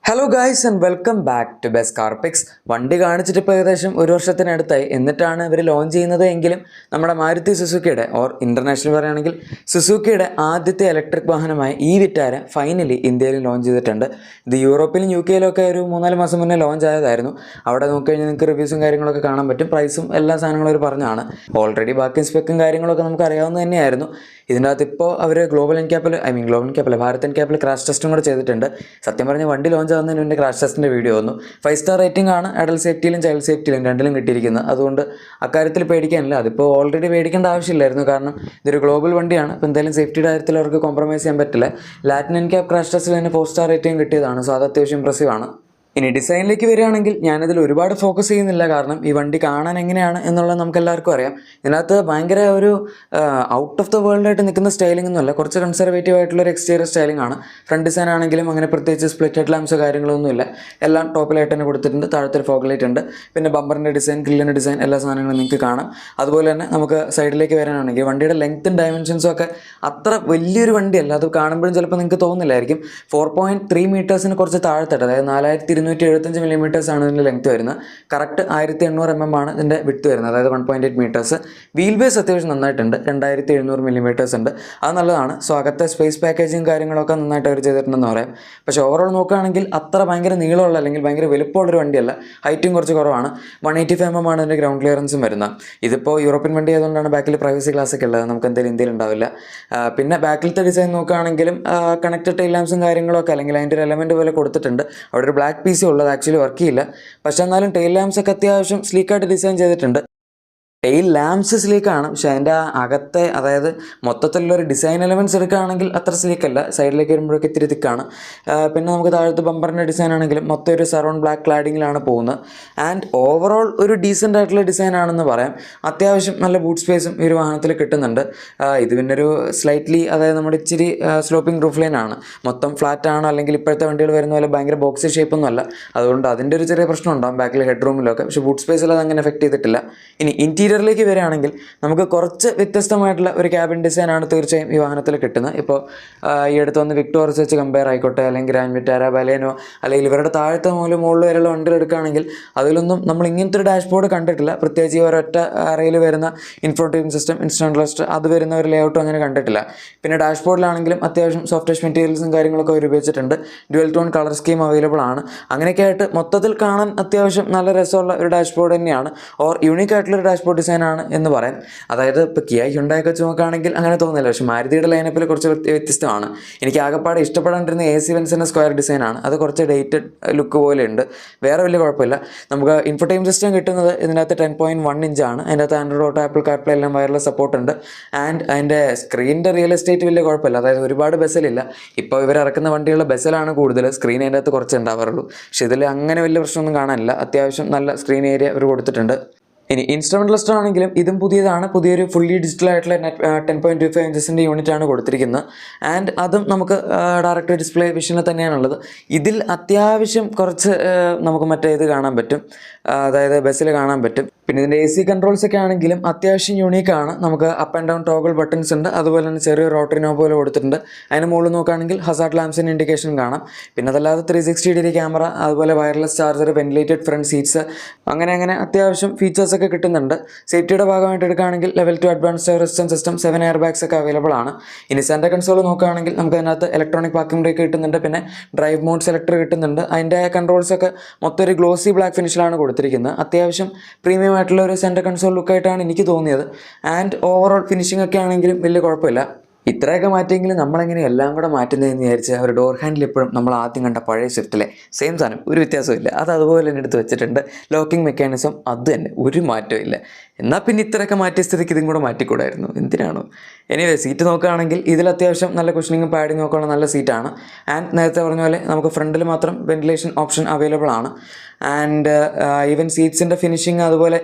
Hello guys and welcome back to best car picks. വണ്ടി കാണിച്ചിട്ട് ഇപ്പോൾ ഏകദേശം ഒരു വർഷത്തിനടുത്തായി. എന്നിട്ടാണ് ഇവർ ലോഞ്ച് ചെയ്യുന്നത് എങ്കിലും നമ്മുടെ മാരുതി സുസുക്കിയുടെ ഇൻ്റർനാഷണൽ പറയുകയാണെങ്കിൽ സുസുക്കിയുടെ ആദ്യത്തെ ഇലക്ട്രിക് വാഹനമായ ഈ വിറ്റാര ഫൈനലി ഇന്ത്യയിൽ ലോഞ്ച് ചെയ്തിട്ടുണ്ട്. ഇത് യൂറോപ്പിലും യു കെയിലൊക്കെ ഒരു 3-4 മാസം മുന്നേ ലോഞ്ച് ആയതായിരുന്നു. അവിടെ നോക്കിക്കഴിഞ്ഞാൽ നിങ്ങൾക്ക് റിവ്യൂസും കാര്യങ്ങളൊക്കെ കാണാൻ പറ്റും. പ്രൈസും എല്ലാ സാധനങ്ങളും അവർ പറഞ്ഞാണ്. ഓൾറെഡി ബാക്കി സ്പെക്കും കാര്യങ്ങളൊക്കെ നമുക്ക് അറിയാവുന്ന തന്നെയായിരുന്നു. ഇതിൻ്റെ അകത്ത് ഇപ്പോൾ അവർ ഗ്ലോബൽ എൻക്യാപ്പിൽ ഭാരത് എൻക്യാപ്പിൽ ക്രാഷ് ടെസ്റ്റും കൂടെ ചെയ്തിട്ടുണ്ട്. സത്യം പറഞ്ഞ വണ്ടി ലോഞ്ച് ആവുന്നതിന് മുന്നേ ക്രാഷ് ടെസ്റ്റിൻ്റെ വീഡിയോ വന്നു. 5 സ്റ്റാർ റേറ്റിംഗ് ആണ് അഡൽട്ട് സേഫ്റ്റിയിലും ചൈൽഡ് സേഫ്റ്റിയിലും രണ്ടിലും കിട്ടിയിരിക്കുന്നത്. അതുകൊണ്ട് അക്കാര്യത്തിൽ പേടിക്കാനില്ല. അതിപ്പോൾ ഓൾറെഡി പേടിക്കേണ്ട ആവശ്യമില്ലായിരുന്നു. കാരണം ഇതൊരു ഗ്ലോബൽ വണ്ടിയാണ്. അപ്പോൾ എന്തായാലും സേഫ്റ്റിയുടെ കാര്യത്തിൽ അവർക്ക് കോംപ്രമൈസ് ചെയ്യാൻ പറ്റില്ല. ലാറ്റിൻ എൻക്യാപ്പ് ക്രാഷ് ടെസ്റ്റിൽ തന്നെ 4 സ്റ്റാർ റേറ്റിംഗ് കിട്ടിയതാണ്. സോ അത് അത്യാവശ്യം ഇംപ്രസീവ് ആണ്. ഇനി ഡിസൈനിലേക്ക് വരികയാണെങ്കിൽ ഞാനിതിൽ ഒരുപാട് ഫോക്കസ് ചെയ്യുന്നില്ല. കാരണം ഈ വണ്ടി കാണാൻ എങ്ങനെയാണ് എന്നുള്ളത് നമുക്ക് എല്ലാവർക്കും അറിയാം. ഇതിനകത്ത് ഭയങ്കര ഒരു ഔട്ട് ഓഫ് ദ വേൾഡ് ആയിട്ട് നിൽക്കുന്ന സ്റ്റൈലിംഗ് ഒന്നുമല്ല. കുറച്ച് കൺസർവേറ്റീവ് ആയിട്ടുള്ളൊരു എക്സ്റ്റീരിയർ സ്റ്റൈലിംഗ് ആണ്. ഫ്രണ്ട് ഡിസൈൻ ആണെങ്കിലും അങ്ങനെ പ്രത്യേകിച്ച് സ്പ്ലിറ്റ് ഹെഡ് ലാംപ്സ് കാര്യങ്ങളൊന്നുമില്ല. എല്ലാം ടോപ്പിലായിട്ട് തന്നെ കൊടുത്തിട്ടുണ്ട്. താഴത്തെ ഫോഗ് ലൈറ്റ് ഉണ്ട്. പിന്നെ ബമ്പറിൻ്റെ ഡിസൈൻ, ഗ്രില്ലിൻ്റെ ഡിസൈൻ, എല്ലാ സാധനങ്ങളും നിങ്ങൾക്ക് കാണാം. അതുപോലെ തന്നെ നമുക്ക് സൈഡിലേക്ക് വരാനാണെങ്കിൽ വണ്ടിയുടെ ലെങ്ത്തും ഡയമെൻഷൻസും ഒക്കെ അത്ര വലിയൊരു വണ്ടിയല്ല. അത് കാണുമ്പോഴും ചിലപ്പോൾ നിങ്ങൾക്ക് തോന്നുന്നില്ലായിരിക്കും. 4.3 മീറ്റേഴ്സിന് കുറച്ച് താഴത്തായിട്ട്, അതായത് 4275 മില്ലിമീറ്റേഴ്സാണ് ഇതിൻ്റെ ലെങ്ത്ത് വരുന്നത്. കറക്റ്റ് 1800 mm ആണ് ഇതിൻ്റെ വിഡ്ത്ത് വരുന്നത്, അതായത് 1.8 മീറ്റേഴ്സ്. വീൽ ബേസ് അത്യാവശ്യം നന്നായിട്ടുണ്ട്. 2700 മില്ലിമീറ്റേഴ്സ് ഉണ്ട്. അത് നല്ലതാണ്. സോ അകത്തെ സ്പേസ് പാക്കേജിങ് കാര്യങ്ങളൊക്കെ നന്നായിട്ട് അവർ ചെയ്തിട്ടുണ്ടെന്ന് പറയാം. പക്ഷേ ഓവറോൾ നോക്കുകയാണെങ്കിൽ അത്ര ഭയങ്കര നീളമുള്ള അല്ലെങ്കിൽ ഭയങ്കര വലുപ്പമുള്ളൊരു വണ്ടിയല്ല. ഹൈറ്റും കുറച്ച് കുറവാണ്. 185 mm ആണ് ഇതിൻ്റെ ഗ്രൗണ്ട് ക്ലിയറൻസും വരുന്നത്. ഇതിപ്പോൾ യൂറോപ്യൻ വണ്ടി ആയതുകൊണ്ടാണ് ബാക്കിൽ പ്രൈവസി ഗ്ലാസ് ഒക്കെ ഉള്ളത്. നമുക്ക് എന്തായാലും ഇന്ത്യയിൽ ഉണ്ടാവില്ല. പിന്നെ ബാക്കിലത്തെ ഡിസൈൻ നോക്കുകയാണെങ്കിലും കണക്റ്റഡ് ടൈൽ ലാംപ്സും കാര്യങ്ങളൊക്കെ അല്ലെങ്കിൽ അതിൻ്റെ ഒരു എലമെൻറ്റ് പോലെ കൊടുത്തിട്ടുണ്ട്. അവിടെ ഒരു ബ്ലാക്ക് പീസ് ഉള്ളത് ആക്ച്വലി വർക്ക് ചെയ്യില്ല. പക്ഷെ എന്നാലും ടെയിൽ ലാംപ്സ് ഒക്കെ അത്യാവശ്യം സ്ലീക്കായിട്ട് ഡിസൈൻ ചെയ്തിട്ടുണ്ട്. ടെയിൽ ലാംപ്സ് സ്ലീക്കാണ്. പക്ഷേ അതിൻ്റെ അകത്തെ, അതായത് മൊത്തത്തിലുള്ളൊരു ഡിസൈൻ എലമെൻറ്റ്സ് എടുക്കുകയാണെങ്കിൽ അത്ര സ്ലീക്കല്ല. സൈഡിലേക്ക് വരുമ്പോഴൊക്കെ ഇത്തിരി തിക്കാണ്. പിന്നെ നമുക്ക് താഴത്തെ ബമ്പറിൻ്റെ ഡിസൈൻ ആണെങ്കിലും മൊത്തം ഒരു സറൗണ്ട് ബ്ലാക്ക് ക്ലാഡിങ്ങിലാണ് പോകുന്നത്. ആൻഡ് ഓവറോൾ ഒരു ഡീസൻ്റ് ആയിട്ടുള്ള ഡിസൈൻ ആണെന്ന് പറയാം. അത്യാവശ്യം നല്ല ബൂട്ട് സ്പേസും ഈ ഒരു വാഹനത്തിൽ കിട്ടുന്നുണ്ട്. ഇത് പിന്നെ ഒരു സ്ലൈറ്റ്ലി, അതായത് നമ്മുടെ ഇച്ചിരി സ്ലോപ്പിംഗ് റൂഫ് ലൈൻ ആണ്. മൊത്തം ഫ്ലാറ്റ് ആണ്, അല്ലെങ്കിൽ ഇപ്പോഴത്തെ വണ്ടികൾ വരുന്ന പോലെ ഭയങ്കര ബോക്സി ഷേപ്പൊന്നും അല്ല. അതുകൊണ്ട് അതിൻ്റെ ഒരു ചെറിയ പ്രശ്നം ഉണ്ടാകും ബാക്കിൽ ഹെഡ് റൂമിലൊക്കെ. പക്ഷേ ബൂട്ട് സ്പേസിൽ അത് അങ്ങനെ എഫക്ട് ചെയ്തിട്ടില്ല. ഇനി ഇൻറ്റീരിയറിലേക്ക് വരികയാണെങ്കിൽ നമുക്ക് കുറച്ച് വ്യത്യസ്തമായിട്ടുള്ള ഒരു ക്യാബിൻ ഡിസൈനാണ് തീർച്ചയായും ഈ വാഹനത്തിൽ കിട്ടുന്നത്. ഇപ്പോൾ ഈ അടുത്ത് വന്ന് വിക്ടോറിയസ് വെച്ച് കമ്പയർ ആയിക്കോട്ടെ, അല്ലെങ്കിൽ ഗ്രാൻഡ് വിറ്റാര, ബലേനോ, അല്ലെങ്കിൽ ഇവരുടെ താഴത്തെ മുകളിൽ വരെയുള്ള വണ്ടികൾ എടുക്കുകയാണെങ്കിൽ അതിലൊന്നും നമ്മൾ ഇങ്ങനത്തെ ഒരു ഡാഷ്ബോർഡ് കണ്ടിട്ടില്ല. പ്രത്യേകിച്ച് ഈ ഒരൊറ്റ അറയിൽ വരുന്ന ഇൻഫോർടൈൻമെൻറ്റ് സിസ്റ്റം, ഇൻസ്റ്റൻറ്റ് ക്ലസ്റ്റർ, അത് വരുന്ന ഒരു ലേഔട്ടും അങ്ങനെ കണ്ടിട്ടില്ല. പിന്നെ ഡാഷ്ബോർഡിലാണെങ്കിലും അത്യാവശ്യം സോഫ്റ്റ് ടച്ച് മെറ്റീരിയൽസും കാര്യങ്ങളൊക്കെ അവർ ഉപയോഗിച്ചിട്ടുണ്ട്. Dual tone colour scheme available ആണ്. അങ്ങനെയൊക്കെ ആയിട്ട് മൊത്തത്തിൽ കാണാൻ അത്യാവശ്യം നല്ല രസമുള്ള ഒരു ഡാഷ്ബോർഡ് തന്നെയാണ്. യൂണിക് ആയിട്ടുള്ളൊരു ഡാഷ്ബോർഡ് ഡിസൈനാണ് എന്ന് പറയാം. അതായത് ഇപ്പോൾ കിയ ഹ്യുണ്ടായൊക്കെ വെച്ച് നോക്കുകയാണെങ്കിൽ അങ്ങനെ തോന്നുന്നില്ല. പക്ഷേ മാരുതിയുടെ ലൈനപ്പിൽ കുറച്ച് വ്യത്യസ്തമാണ്. എനിക്ക് ആകെപ്പാടെ ഇഷ്ടപ്പെടാണ്ടിരുന്ന AC വെൻസിൻ്റെ സ്ക്വയർ ഡിസൈനാണ്. അത് കുറച്ച് ഡേറ്റഡ് ലുക്ക് പോലെ ഉണ്ട്. വേറെ വലിയ കുഴപ്പമില്ല. നമുക്ക് ഇൻഫോർടൈൻമെൻറ്റ് സിസ്റ്റം കിട്ടുന്നത് ഇതിനകത്ത് 10.1 ഇഞ്ചാണ്. അതിൻ്റെ അകത്ത് ആൻഡ്രോയിഡ് ഓട്ടോ, ആപ്പിൾ കാർപ്ലേ എല്ലാം വയർലെസ് സപ്പോർട്ട് ഉണ്ട്. ആൻഡ് അതിൻ്റെ സ്ക്രീനിൻ്റെ റിയൽ എസ്റ്റേറ്റ് വലിയ കുഴപ്പമില്ല. അതായത് ഒരുപാട് ബെസലില്ല. ഇപ്പോൾ ഇവർ ഇറക്കുന്ന വണ്ടികളുടെ ബെസലാണ് കൂടുതൽ, സ്ക്രീൻ അതിൻ്റെ അകത്ത് കുറച്ച് ഉണ്ടാവാറുള്ളൂ. പക്ഷേ ഇതിൽ അങ്ങനെ വലിയ പ്രശ്നമൊന്നും കാണാനില്ല. അത്യാവശ്യം നല്ല സ്ക്രീൻ ഏരിയ അവർ കൊടുത്തിട്ടുണ്ട്. ഇനി ഇൻസ്ട്രുമെൻ്റ് ക്ലസ്റ്റർ ആണെങ്കിലും ഇതും പുതിയതാണ്. പുതിയൊരു ഫുള്ളി ഡിജിറ്റൽ ആയിട്ടുള്ള 10.25 ഇഞ്ചസിൻ്റെ യൂണിറ്റാണ് കൊടുത്തിരിക്കുന്നത്. ആൻഡ് അതും നമുക്ക് ഡയറക്റ്റ് ഡിസ്പ്ലേ വിഷനിൽ തന്നെയാണുള്ളത്. ഇതിൽ അത്യാവശ്യം കുറച്ച് നമുക്ക് മറ്റേ ഇത് കാണാൻ പറ്റും, അതായത് ബസ്സിൽ കാണാൻ പറ്റും. പിന്നെ ഇതിൻ്റെ AC കൺട്രോൾസ് ഒക്കെ ആണെങ്കിലും അത്യാവശ്യം യൂണീക്കാണ്. നമുക്ക് up and down toggle buttons ഉണ്ട്. അതുപോലെ തന്നെ ചെറിയൊരു റോട്ടറി നോബ് പോലെ കൊടുത്തിട്ടുണ്ട്. അതിന് മുകളിൽ നോക്കുകയാണെങ്കിൽ ഹസാർഡ് ലാംപ്സിൻ്റെ ഇൻഡിക്കേഷൻ കാണാം. പിന്നെ അതല്ലാതെ 360° ക്യാമറ, അതുപോലെ wireless charger, ventilated front seats, അങ്ങനെ അത്യാവശ്യം ഫീച്ചേഴ്സ് ഒക്കെ കിട്ടുന്നുണ്ട്. സേഫ്റ്റിയുടെ ഭാഗമായിട്ട് എടുക്കുകയാണെങ്കിൽ level 2 advanced air resistance system, 7 air bags ഒക്കെ അവൈലബിൾ ആണ്. ഇനി സെൻറ്റർ കൺസോൾ നോക്കുകയാണെങ്കിൽ നമുക്ക് അതിനകത്ത് ഇലക്ട്രോണിക് പാർക്കിംഗ് ബ്രേക്ക് കിട്ടുന്നുണ്ട്. പിന്നെ ഡ്രൈവ് മോഡ് സെലക്ടർ കിട്ടുന്നുണ്ട്. അതിൻ്റെ കൺട്രോൾസ് ഒക്കെ മൊത്തം ഒരു ഗ്ലോസി ബ്ലാക്ക് ഫിനിഷിലാണ് കൊടുത്തിരിക്കുന്നത്. അത്യാവശ്യം പ്രീമിയം ആയിട്ടുള്ള ഒരു സെൻറ്റർ കൺസോൾ ലുക്കായിട്ടാണ് എനിക്ക് തോന്നിയത്. ആൻഡ് ഓവറോൾ ഫിനിഷിംഗ് ഒക്കെ ആണെങ്കിലും വലിയ കുഴപ്പമില്ല. ഇത്രയൊക്കെ മാറ്റിയെങ്കിലും നമ്മളെങ്ങനെ എല്ലാം കൂടെ മാറ്റുന്നതെന്ന് വിചാരിച്ച് ഒരു ഡോർ ഹാൻഡിൽ ഇപ്പോഴും നമ്മൾ ആദ്യം കണ്ട പഴയ സ്വിഫ്റ്റിലെ സെയിം സാധനം, ഒരു വ്യത്യാസമില്ല. അത് അതുപോലെ തന്നെ എടുത്ത് വെച്ചിട്ടുണ്ട്. ലോക്കിംഗ് മെക്കാനിസം അത് തന്നെ, ഒരു മാറ്റവും ഇല്ല. എന്നാൽ പിന്നെ ഇത്രയൊക്കെ മാറ്റിയ സ്ഥിതിക്ക് ഇതും കൂടെ മാറ്റിക്കൂടായിരുന്നു, എന്തിനാണോ? എനിവേ സീറ്റ് നോക്കുകയാണെങ്കിൽ ഇതിൽ അത്യാവശ്യം നല്ല കുഷനിങ്ങും പാഡിങ്ങും ഒക്കെ ഉള്ള നല്ല സീറ്റാണ്. ആൻഡ് നേരത്തെ പറഞ്ഞ പോലെ നമുക്ക് ഫ്രണ്ടിൽ മാത്രം വെന്റിലേഷൻ ഓപ്ഷൻ അവൈലബിൾ ആണ്. ആൻഡ് ഈവൻ സീറ്റ്സിൻ്റെ ഫിനിഷിങ്, അതുപോലെ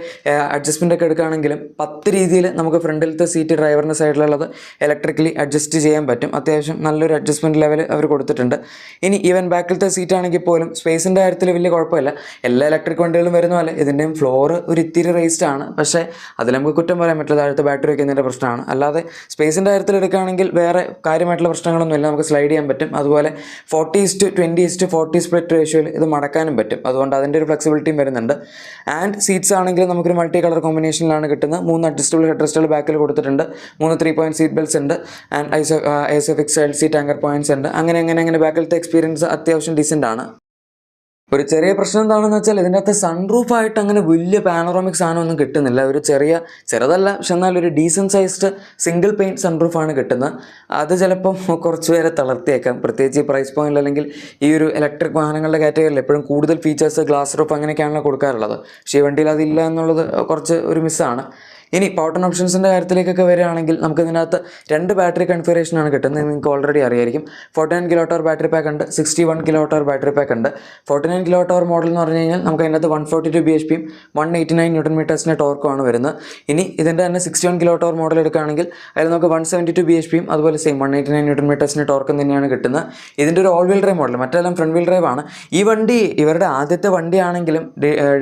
അഡ്ജസ്റ്റ്മെൻ്റ് ഒക്കെ എടുക്കുകയാണെങ്കിലും 10 രീതിയിൽ നമുക്ക് ഫ്രണ്ടിലത്തെ സീറ്റ്, ഡ്രൈവറിൻ്റെ സൈഡിലുള്ളത് ഇലക്ട്രിക്കലി അഡ്ജസ്റ്റ് ചെയ്യാൻ പറ്റും. അത്യാവശ്യം നല്ലൊരു അഡ്ജസ്റ്റ്മെൻറ്റ് ലെവൽ അവർ കൊടുത്തിട്ടുണ്ട്. ഇനി ഈവൻ ബാക്കിലത്തെ സീറ്റ് ആണെങ്കിൽ പോലും സ്പേസിൻ്റെ കാര്യത്തിൽ വലിയ കുഴപ്പമില്ല. എല്ലാ ഇലക്ട്രിക് വണ്ടികളും വരുന്ന പോലെ ഇതിൻ്റെയും ഫ്ലോർ ഒരു ഇത്തിരി റേസ്ഡ് ആണ്. പക്ഷേ അതിൽ നമുക്ക് കുറ്റം പറയാൻ പറ്റില്ല, താഴത്തെ ബാറ്ററി വയ്ക്കുന്നതിൻ്റെ പ്രശ്നമാണ്. അല്ലാതെ സ്പേസിൻ്റെ കാര്യത്തിൽ എടുക്കുകയാണെങ്കിൽ വേറെ കാര്യമായിട്ടുള്ള പ്രശ്നങ്ങളൊന്നുമില്ല, നമുക്ക് സ്ലൈഡ് ചെയ്യാൻ പറ്റും. അതുപോലെ 40:20:40 സ്പ്ലിറ്റ് റേഷ്യോയിൽ ഇത് മടക്കാനും പറ്റും. അതുകൊണ്ട് അതിൻ്റെ ഒരു ഫ്ലെക്സിബിലിറ്റിയും വരുന്നുണ്ട്. ആൻഡ് സീറ്റ്സ് ആണെങ്കിൽ നമുക്കൊരു മൾട്ടി കളർ കോമ്പിനേഷനിലാണ് കിട്ടുന്നത്. 3 അഡ്ജസ്റ്റബിൾ ഹെഡ് റെസ്റ്റുകൾ ബാക്കിൽ കൊടുത്തിട്ടുണ്ട്, 3 3-point സീറ്റ് ബെൽറ്റ്സ് ഉണ്ട്, and Isofix LC tanker points ഉണ്ട്. അങ്ങനെ ബാക്കിലത്തെ എക്സ്പീരിയൻസ് അത്യാവശ്യം ഡീസൻ്റ് ആണ്. ഒരു ചെറിയ പ്രശ്നം എന്താണെന്ന് വെച്ചാൽ ഇതിൻ്റെ അകത്ത് സൺറൂഫായിട്ട് അങ്ങനെ വലിയ പാനോറാമിക് സാധനമൊന്നും കിട്ടുന്നില്ല. ഒരു ചെറുതല്ല, പക്ഷെ എന്നാൽ ഒരു ഡീസൻറ്റ് സൈസ്ഡ് സിംഗിൾ പെയിൻറ്റ് സൺറൂഫാണ് കിട്ടുന്നത്. അത് ചിലപ്പം കുറച്ച് പേരെ തളർത്തിയേക്കാം, പ്രത്യേകിച്ച് ഈ പ്രൈസ് പോയിന്റ് അല്ലെങ്കിൽ ഈ ഒരു ഇലക്ട്രിക് വാഹനങ്ങളുടെ കാറ്റഗറിയിൽ എപ്പോഴും കൂടുതൽ ഫീച്ചേഴ്സ് ഗ്ലാസ് റൂഫ് അങ്ങനെയൊക്കെയാണല്ലോ കൊടുക്കാറുള്ളത്. പക്ഷേ ഈ വണ്ടിയിൽ അതില്ല എന്നുള്ളത് കുറച്ച് ഒരു മിസ്സാണ്. ഇനി പവർ ഓപ്ഷൻസിൻ്റെ കാര്യത്തിലേക്കൊക്കെ വരികയാണെങ്കിൽ നമുക്ക് ഇതിനകത്ത് 2 ബാറ്ററി കൺഫിഗറേഷനാണ് കിട്ടുന്നത്. നിങ്ങൾക്ക് ഓൾറെഡി അറിയായിരിക്കും. 49 kWh ബാറ്ററി പാക്ക് ഉണ്ട്, 61 kWh ബാറ്ററി പാക്ക് ഉണ്ട്. 49 kWh മോഡൽ എന്ന് പറഞ്ഞു കഴിഞ്ഞാൽ നമുക്ക് അതിനകത്ത് 142 bhp 189 Nm ടോർക്കുമാണ് വരുന്നത്. ഇനി ഇതിൻ്റെ തന്നെ 61 kWh മോഡൽ എടുക്കുകയാണെങ്കിൽ അതിൽ നമുക്ക് 172 bhp അതുപോലെ സെയിം 189 Nm ടോർക്കും തന്നെയാണ് കിട്ടുന്നത്. ഇതിൻ്റെ ഒരു ഓൾ വീൽ ഡ്രൈവ് മോഡൽ, മറ്റെല്ലാം ഫ്രണ്ട് വീൽ ഡ്രൈവ് ആണ്. ഈ വണ്ടി ഇവരുടെ ആദ്യത്തെ വണ്ടിയാണെങ്കിലും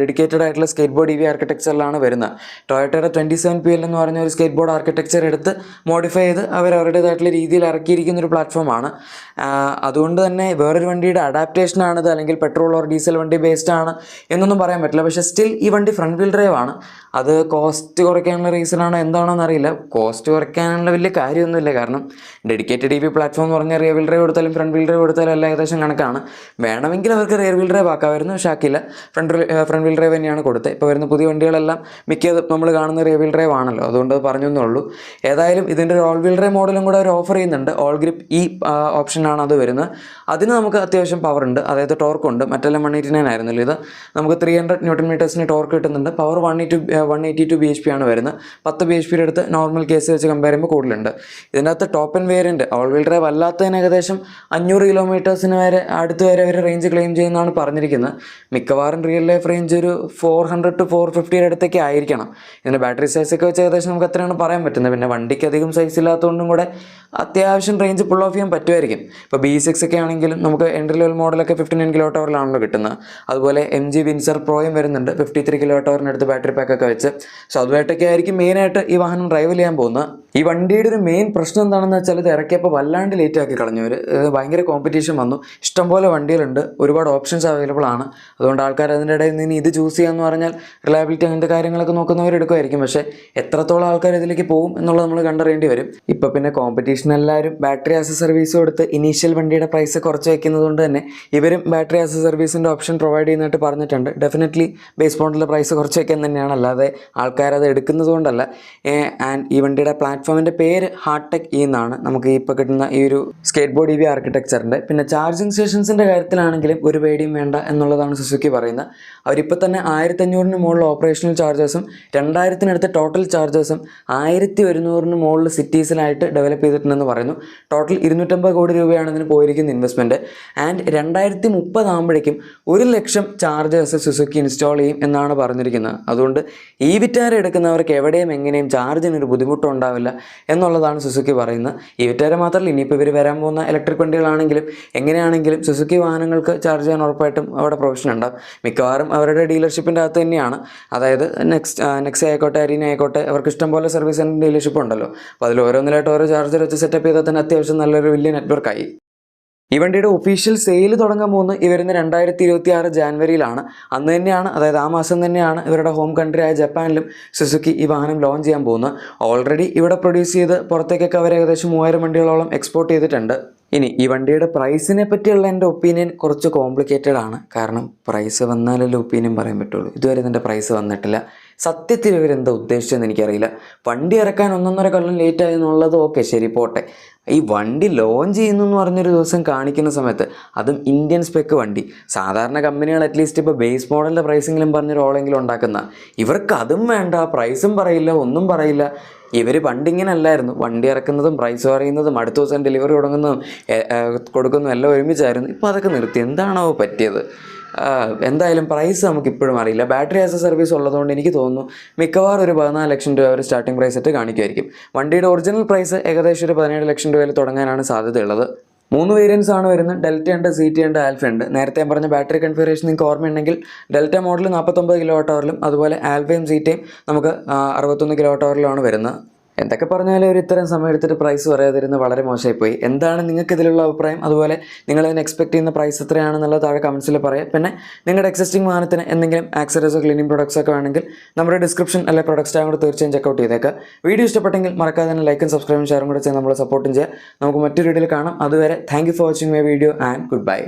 ഡെഡിക്കേറ്റഡ് ആയിട്ടുള്ള സ്കേറ്റ് ബോർഡ് EV ആർക്കിടെക്ചറിലാണ് വരുന്നത്. ടൊയോട്ടയുടെ 27PL എന്ന് പറഞ്ഞ ഒരു സ്കേറ്റ് ബോർഡ് ആർക്കിടെക്ചർ എടുത്ത് മോഡിഫൈ ചെയ്ത് അവരുടേതായിട്ടുള്ള രീതിയിൽ ഇറക്കിയിരിക്കുന്ന ഒരു പ്ലാറ്റ്ഫോമാണ്. അതുകൊണ്ട് തന്നെ വേറൊരു വണ്ടിയുടെ അഡാപ്റ്റേഷനാണിത്, അല്ലെങ്കിൽ പെട്രോൾ ഓർ ഡീസൽ വണ്ടി ബേസ്ഡ് ആണ് എന്നൊന്നും പറയാൻ പറ്റില്ല. പക്ഷേ സ്റ്റിൽ ഈ വണ്ടി ഫ്രണ്ട് വീൽ ഡ്രൈവ് ആണ്. അത് കോസ്റ്റ് കുറയ്ക്കാനുള്ള റീസണാണോ എന്താണോന്ന് അറിയില്ല. കോസ്റ്റ് കുറയ്ക്കാനുള്ള വലിയ കാര്യമൊന്നുമില്ല, കാരണം ഡെഡിക്കേറ്റഡ് EV പ്ലാറ്റ്ഫോം എന്ന് പറഞ്ഞാൽ റിയർ വീൽ ഡ്രൈവ് കൊടുത്താലും ഫ്രണ്ട് വീൽ ഡ്രൈവ് കൊടുത്താലും എല്ലാം ഏകദേശം കണക്കാണ്. വേണമെങ്കിൽ അവർക്ക് റിയർ വീൽ ഡ്രൈവ് ആക്കാമായിരുന്നു, പക്ഷേ ആക്കില്ല. ഫ്രണ്ട് വീൽ ഡ്രൈവ് തന്നെയാണ് കൊടുത്തത്. ഇപ്പോൾ വരുന്ന പുതിയ വണ്ടികളെല്ലാം മിക്കതും നമ്മൾ കാണുന്ന റിയർ വീൽ ഡ്രൈവ് ആണല്ലോ, അതുകൊണ്ട് പറഞ്ഞേ ഉള്ളൂ. ഏതായാലും ഇതിൻ്റെ ഒരു ഓൾ വീൽ ഡ്രൈവ് മോഡലും കൂടെ അവർ ഓഫർ ചെയ്യുന്നുണ്ട്. ഓൾ ഗ്രിപ്പ് ഈ ഓപ്ഷനാണ് അത് വരുന്നത്. അതിന് നമുക്ക് അത്യാവശ്യം പവർ ഉണ്ട്, അതായത് ടോർക്കുണ്ട്. മറ്റെല്ലാം 189 ആയിരുന്നല്ലോ, ഇത് നമുക്ക് 300 Nm ടോർക്ക് കിട്ടുന്നുണ്ട്. പവർ 182 bhp ആണ് വരുന്നത്. 10 bhp അടുത്ത് നോർമൽ കേസ് വെച്ച് കമ്പയർ ചെയ്യുമ്പോൾ കൂടുതലുണ്ട്. ഇതിൻ്റെ അകത്ത് top end variant all wheel drive അല്ലാത്തതിന് ഏകദേശം 500 km വരെ അടുത്ത് വരെ അവർ റേഞ്ച് ക്ലെയിം ചെയ്യുന്നതാണ് പറഞ്ഞിരിക്കുന്നത്. മിക്കവാറും റിയൽ ലൈഫ് റേഞ്ച് ഒരു 400 to 450 അടുത്തൊക്കെ ആയിരിക്കണം. ഇതിൻ്റെ ബാറ്ററി സൈസൊക്കെ വെച്ച് ഏകദേശം നമുക്ക് അത്രയാണ് പറയാൻ പറ്റുന്നത്. പിന്നെ വണ്ടിക്ക് അധികം സൈസ് ഇല്ലാത്തതുകൊണ്ടും കൂടെ അത്യാവശ്യം റേഞ്ച് പുൾ ഓഫ് ചെയ്യാൻ പറ്റുമായിരിക്കും. ഇപ്പോൾ B6 ഒക്കെ ആണെങ്കിലും നമുക്ക് എൻട്രി ലെവൽ മോഡലൊക്കെ 59 kWhലാണല്ലോ കിട്ടുന്നത്. അതുപോലെ MG വിൻസർ പ്രോയും വരുന്നുണ്ട് 53 kWh അടുത്ത് ബാറ്ററി പാക്കൊക്കെ വെച്ച്. സോ അതുമായിട്ടൊക്കെ ആയിരിക്കും മെയിനായിട്ട് ഈ വാഹനം ഡ്രൈവ് ചെയ്യാൻ പോകുന്നത്. ഈ വണ്ടിയുടെ ഒരു മെയിൻ പ്രശ്നം എന്താണെന്ന് വെച്ചാൽ ഇത് ഇറക്കിയപ്പോൾ വല്ലാണ്ട് ലേറ്റ് ആക്കി കളഞ്ഞവർ. ഭയങ്കര കോമ്പറ്റീഷൻ വന്നു, ഇഷ്ടംപോലെ വണ്ടികളുണ്ട്, ഒരുപാട് ഓപ്ഷൻസ് അവൈലബിൾ ആണ്. അതുകൊണ്ട് ആൾക്കാർ അതിൻ്റെ ഇടയിൽ നിന്ന് ഇത് ചൂസ് ചെയ്യാമെന്ന് പറഞ്ഞാൽ റിലയബിലിറ്റി അങ്ങനത്തെ കാര്യങ്ങളൊക്കെ നോക്കുന്നവരെടുക്കുമായിരിക്കും. പക്ഷേ എത്രത്തോളം ആൾക്കാർ ഇതിലേക്ക് പോകും എന്നുള്ളത് നമ്മൾ കണ്ടറിയേണ്ടി വരും. ഇപ്പോൾ പിന്നെ കോമ്പറ്റീഷൻ എല്ലാവരും ബാറ്ററി ആസ് എ സർവീസ് കൊടുത്ത് ഇനീഷ്യൽ വണ്ടിയുടെ പ്രൈസ് കുറച്ച് വയ്ക്കുന്നത് കൊണ്ട് തന്നെ ഇവരും ബാറ്ററി ആസ് എ സർവീസിൻ്റെ ഓപ്ഷൻ പ്രൊവൈഡ് ചെയ്യുന്നതായിട്ട് പറഞ്ഞിട്ടുണ്ട്. ഡെഫിനറ്റ്ലി ബേസ് മോഡലിലെ പ്രൈസ് കുറച്ച് വയ്ക്കാൻ തന്നെയാണ്, അല്ലാതെ ആൾക്കാരത് എടുക്കുന്നത് കൊണ്ടല്ല. ആൻഡ് ഈ വണ്ടിയുടെ പ്ലാറ്റ്ഫോമിൻ്റെ പേര് ഹാർട്ടെക് എന്നാണ് നമുക്ക് ഇപ്പോൾ കിട്ടുന്ന ഈ ഒരു സ്കേറ്റ് ബോർഡ് EV ആർക്കിടെക്ചറിൻ്റെ. പിന്നെ ചാർജിങ് സ്റ്റേഷൻസിൻ്റെ കാര്യത്തിലാണെങ്കിലും ഒരു പേടിയും വേണ്ട എന്നുള്ളതാണ് സുസുക്കി പറയുന്നത്. അവരിപ്പോൾ തന്നെ 1500 മുകളിൽ ഓപ്പറേഷണൽ ചാർജേഴ്സും 2000 ടോട്ടൽ ചാർജേഴ്സും 1100 മുകളിൽ സിറ്റീസിലായിട്ട് ഡെവലപ്പ് ചെയ്തിട്ടുണ്ടെന്ന് പറയുന്നു. ടോട്ടൽ 250 കോടി രൂപയാണ് ഇതിന് പോയിരിക്കുന്ന ഇൻവെസ്റ്റ്മെൻറ്റ്. ആൻഡ് 2030 ആകുമ്പോഴേക്കും 1 ലക്ഷം ചാർജേഴ്സ് സുസുക്കി ഇൻസ്റ്റാൾ ചെയ്യും എന്നാണ് പറഞ്ഞിരിക്കുന്നത്. അതുകൊണ്ട് ഈ വിറ്റാര എടുക്കുന്നവർക്ക് എവിടെയും എങ്ങനെയും ചാർജിനൊരു ബുദ്ധിമുട്ടും ഉണ്ടാവില്ല എന്നുള്ളതാണ് സുസുക്കി പറയുന്നത്. ഈ വിറ്റാര മാത്രമല്ല, ഇനിയിപ്പോൾ ഇവർ വരാൻ പോകുന്ന ഇലക്ട്രിക് വണ്ടികളാണെങ്കിലും എങ്ങനെയാണെങ്കിലും സുസുക്കി വാഹനങ്ങൾക്ക് ചാർജ് ചെയ്യാൻ ഉറപ്പായിട്ടും അവിടെ പ്രൊവിഷൻ ഉണ്ടാകും. മിക്കവാറും അവരുടെ ഡീലർഷിപ്പിൻ്റെ അകത്ത് തന്നെയാണ്. അതായത് നെക്സ ആയിക്കോട്ടെ, അരീന ആയിക്കോട്ടെ, അവർക്ക് ഇഷ്ടംപോലെ സർവീസ് സെൻ്റർ ഡീലർഷിപ്പ് ഉണ്ടല്ലോ. അപ്പോൾ അതിൽ ഓരോന്നിലായിട്ട് ഓരോ ചാർജർ വെച്ച് സെറ്റപ്പ് ചെയ്താൽ തന്നെ അത്യാവശ്യം നല്ലൊരു വലിയ നെറ്റ്വർക്കായി. ഈ വണ്ടിയുടെ ഒഫീഷ്യൽ സെയിൽ തുടങ്ങാൻ പോകുന്നത് ഈ വരുന്ന 2026 ജാനുവരിയിലാണ്. അന്ന് തന്നെയാണ്, അതായത് ആ മാസം തന്നെയാണ് ഇവരുടെ ഹോം കൺട്രി ആയ ജപ്പാനിലും സുസുക്കി ഈ വാഹനം ലോഞ്ച് ചെയ്യാൻ പോകുന്നത്. ഓൾറെഡി ഇവിടെ പ്രൊഡ്യൂസ് ചെയ്ത് പുറത്തേക്കൊക്കെ അവർ ഏകദേശം 3000 വണ്ടികളോളം എക്സ്പോർട്ട് ചെയ്തിട്ടുണ്ട്. ഇനി ഈ വണ്ടിയുടെ പ്രൈസിനെ പറ്റിയുള്ള എൻ്റെ ഒപ്പീനിയൻ കുറച്ച് കോംപ്ലിക്കേറ്റഡ് ആണ്. കാരണം പ്രൈസ് വന്നാലല്ലേ ഒപ്പീനിയൻ പറയാൻ പറ്റുള്ളൂ. ഇതുവരെ ഇതിൻ്റെ പ്രൈസ് വന്നിട്ടില്ല. സത്യത്തിൽ ഇവരെന്താ ഉദ്ദേശിച്ചതെന്ന് എനിക്കറിയില്ല. വണ്ടി ഇറക്കാൻ 1.5 കൊല്ലം ലേറ്റ് ആയി എന്നുള്ളത് ഓക്കെ, ശരി പോട്ടെ. ഈ വണ്ടി ലോഞ്ച് ചെയ്യുന്നു എന്ന് പറഞ്ഞൊരു ദിവസം കാണിക്കുന്ന സമയത്ത്, അതും ഇന്ത്യൻ സ്പെക്ക് വണ്ടി, സാധാരണ കമ്പനികൾ അറ്റ്ലീസ്റ്റ് ഇപ്പോൾ ബേസ് മോഡലിൻ്റെ പ്രൈസെങ്കിലും പറഞ്ഞൊരു ഓളെങ്കിലും ഉണ്ടാക്കുന്ന, ഇവർക്ക് അതും വേണ്ട, പ്രൈസും പറയില്ല, ഒന്നും പറയില്ല. ഇവർ പണ്ടിങ്ങനെ അല്ലായിരുന്നു, വണ്ടി ഇറക്കുന്നതും പ്രൈസ് പറയുന്നതും അടുത്ത ദിവസം ഡെലിവറി കൊടുക്കുന്നതും എല്ലാം ഒരുമിച്ചായിരുന്നു. ഇപ്പോൾ അതൊക്കെ നിർത്തി. എന്താണോ പറ്റിയത്? എന്തായാലും പ്രൈസ് നമുക്ക് ഇപ്പോഴും അറിയില്ല. ബാറ്ററി ആസ് എ സർവീസ് ഉള്ളതുകൊണ്ട് എനിക്ക് തോന്നുന്നു മിക്കവാറും ഒരു 14 ലക്ഷം രൂപ ഒരു സ്റ്റാർട്ടിംഗ് പ്രൈസ് ഇട്ട് കാണിക്കുമായിരിക്കും. വണ്ടിയുടെ ഒറിജിനൽ പ്രൈസ് ഏകദേശം ഒരു 17 ലക്ഷം രൂപയിൽ തുടങ്ങാനാണ് സാധ്യതയുള്ളത്. 3 വേരിയൻസ് ആണ് വരുന്നത്. ഡെൽറ്റ ഉണ്ട്, CT ഉണ്ട്, ആൽഫ ഉണ്ട്. നേരത്തെ ഞാൻ പറഞ്ഞ ബാറ്ററി കൺഫിഗറേഷൻ നിങ്ങൾക്ക് ഓർമ്മയുണ്ടെങ്കിൽ ഡെൽറ്റ മോഡൽ 49 കിലോ വാട്ട് അവറിലും അതുപോലെ ആൽഫയും CTയും നമുക്ക് 61 കിലോ വാട്ട് അവറിലുമാണ് വരുന്നത്. എന്തൊക്കെ പറഞ്ഞാലും ഒരു ഇത്തരം സമയം എടുത്തിട്ട് പ്രൈസ് പറയാതിരുന്ന് വളരെ മോശമായിപ്പോയി. എന്താണ് നിങ്ങൾക്ക് ഇതിലുള്ള അഭിപ്രായം? അതുപോലെ നിങ്ങൾ ഇതിന് എക്സ്പെക്ട് ചെയ്യുന്ന പ്രൈസ് എത്രയാണെന്നുള്ളത് താഴെ കമൻസിൽ പറയാം. പിന്നെ നിങ്ങളുടെ എക്സിസ്റ്റിംഗ് വാഹനത്തിന് എന്തെങ്കിലും ആക്സറീസോ ക്ലീനിങ് പ്രൊഡക്ട്സ് ഒക്കെ വേണമെങ്കിൽ നമ്മുടെ ഡിസ്ക്രിപ്ഷൻ അല്ലെങ്കിൽ പ്രൊഡക്ട്സ് ടാഗ് കൂടെ തീർച്ചയായും ചെക്കൗട്ട് ചെയ്തേക്കാം. വീഡിയോ ഇഷ്ടപ്പെട്ടെങ്കിൽ മറക്കാതെ തന്നെ ലൈക്കും സബ്സ്ക്രൈബും ഷെയറും കൂടെ ചെയ്ത് നമ്മളെ സപ്പോർട്ടും ചെയ്യുക. നമുക്ക് മറ്റൊരു വീഡിയോയിൽ കാണാം. അതുവരെ thank you for watching my video and good bye.